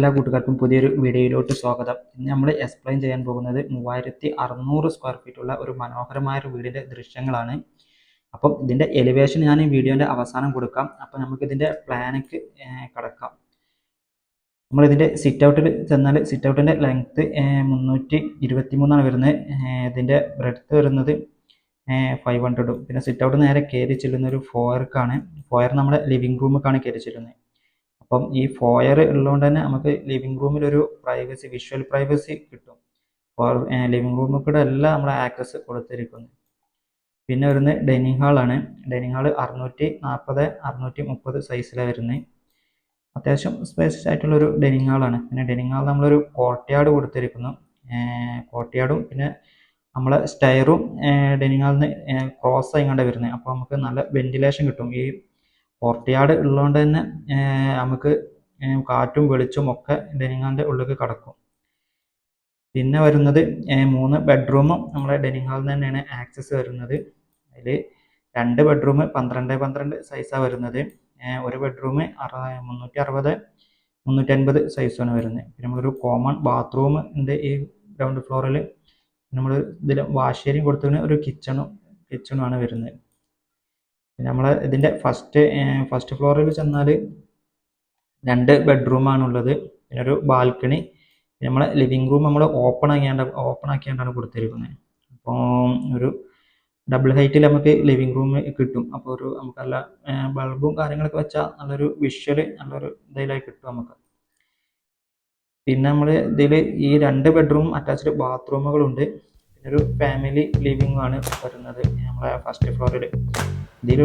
എല്ലാ കൂട്ടുകാർക്കും പുതിയൊരു വീഡിയോയിലോട്ട് സ്വാഗതം. ഇന്ന് നമ്മൾ എക്സ്പ്ലെയിൻ ചെയ്യാൻ പോകുന്നത് 3600 സ്ക്വയർ ഫീറ്റുള്ള ഒരു മനോഹരമായ ഒരു വീടിൻ്റെ ദൃശ്യങ്ങളാണ്. അപ്പം ഇതിൻ്റെ എലിവേഷൻ ഞാൻ ഈ വീഡിയോൻ്റെ അവസാനം കൊടുക്കാം. അപ്പം നമുക്ക് ഇതിൻ്റെ പ്ലാനിക്ക് കടക്കാം. നമ്മളിതിൻ്റെ സിറ്റ് ഔട്ടിൽ ചെന്നാൽ സിറ്റ് ഔട്ടിൻ്റെ ലെങ്ത്ത് 323 വരുന്നത്. ഇതിൻ്റെ ബ്രെഡ്ത്ത് വരുന്നത് 500. പിന്നെ സിറ്റ് ഔട്ട് നേരെ കയറി ചെല്ലുന്ന ഒരു ഫോയർക്കാണ്. ഫോയർ നമ്മുടെ ലിവിങ് റൂമിലേക്കാണ് കയറി ചെല്ലുന്നത്. അപ്പം ഈ ഫോയർ ഉള്ളതുകൊണ്ട് തന്നെ നമുക്ക് ലിവിങ് റൂമിലൊരു പ്രൈവസി, വിഷ്വൽ പ്രൈവസി കിട്ടും. ലിവിങ് റൂമിൽ കൂടെ എല്ലാം നമ്മൾ ആക്സസ് കൊടുത്തിരിക്കുന്നത്. പിന്നെ വരുന്നത് ഡൈനിങ് ഹാളാണ്. ഡൈനിങ് ഹാൾ 640 630 സൈസിലാണ് വരുന്നത്. അത്യാവശ്യം സ്പേഷ്യസ് ആയിട്ടുള്ളൊരു ഡൈനിങ് ഹാളാണ്. പിന്നെ ഡൈനിങ് ഹാൾ നമ്മളൊരു കോർട്ട്യാർഡ് കൊടുത്തിരിക്കുന്നു. കോർട്ട്യാർഡും പിന്നെ നമ്മളെ സ്റ്റെയറും ഡൈനിങ് ഹാളിന് ക്രോസ് ആയിക്കൊണ്ടാണ് വരുന്നത്. അപ്പോൾ നമുക്ക് നല്ല വെന്റിലേഷൻ കിട്ടും. ഈ കോർട്ട്യാർഡ് ഉള്ളതുകൊണ്ട് തന്നെ നമുക്ക് കാറ്റും വെളിച്ചവും ഒക്കെ ഡൈനിങ് ഹാളിൻ്റെ ഉള്ളിലേക്ക് കടക്കും. പിന്നെ വരുന്നത് 3 ബെഡ്റൂമും നമ്മളെ ഡൈനിങ് ഹാളിൽ നിന്ന് തന്നെയാണ് ആക്സസ് വരുന്നത്. അതിൽ 2 ബെഡ്റൂം 12x12 സൈസാണ് വരുന്നത്. ഒരു ബെഡ്റൂം 360 350 സൈസാണ് വരുന്നത്. പിന്നെ നമ്മളൊരു കോമൺ ബാത്റൂം ഉണ്ട് ഈ ഗ്രൗണ്ട് ഫ്ലോറിൽ. നമ്മൾ ഇതിൽ വാഷ് ഏരിയയും കൊടുത്തതിന് ഒരു കിച്ചണുമാണ് വരുന്നത്. നമ്മൾ ഇതിൻ്റെ ഫസ്റ്റ് ഫ്ലോറിൽ ചെന്നാൽ 2 ബെഡ്റൂമാണുള്ളത്. പിന്നെ ഒരു ബാൽക്കണി. നമ്മളെ ലിവിങ് റൂം നമ്മൾ ഓപ്പൺ ആക്കിയാണ്ടാണ് കൊടുത്തിരിക്കുന്നത്. അപ്പോൾ ഒരു ഡബിൾ ഹൈറ്റിൽ നമുക്ക് ലിവിങ് റൂം കിട്ടും. അപ്പോൾ നമുക്ക് നല്ല ബൾബും കാര്യങ്ങളൊക്കെ വെച്ചാൽ നല്ലൊരു വിഷ്വൽ നല്ലൊരു ഇതിലായി കിട്ടും നമുക്ക്. പിന്നെ നമ്മൾ ഇതിൽ ഈ 2 ബെഡ്റൂം അറ്റാച്ച്ഡ് ബാത്റൂമുകളുണ്ട്. പിന്നെ ഒരു ഫാമിലി ലിവിംഗ് ആണ് വരുന്നത് നമ്മളെ ഫസ്റ്റ് ഫ്ലോറിൽ. ഇതിൽ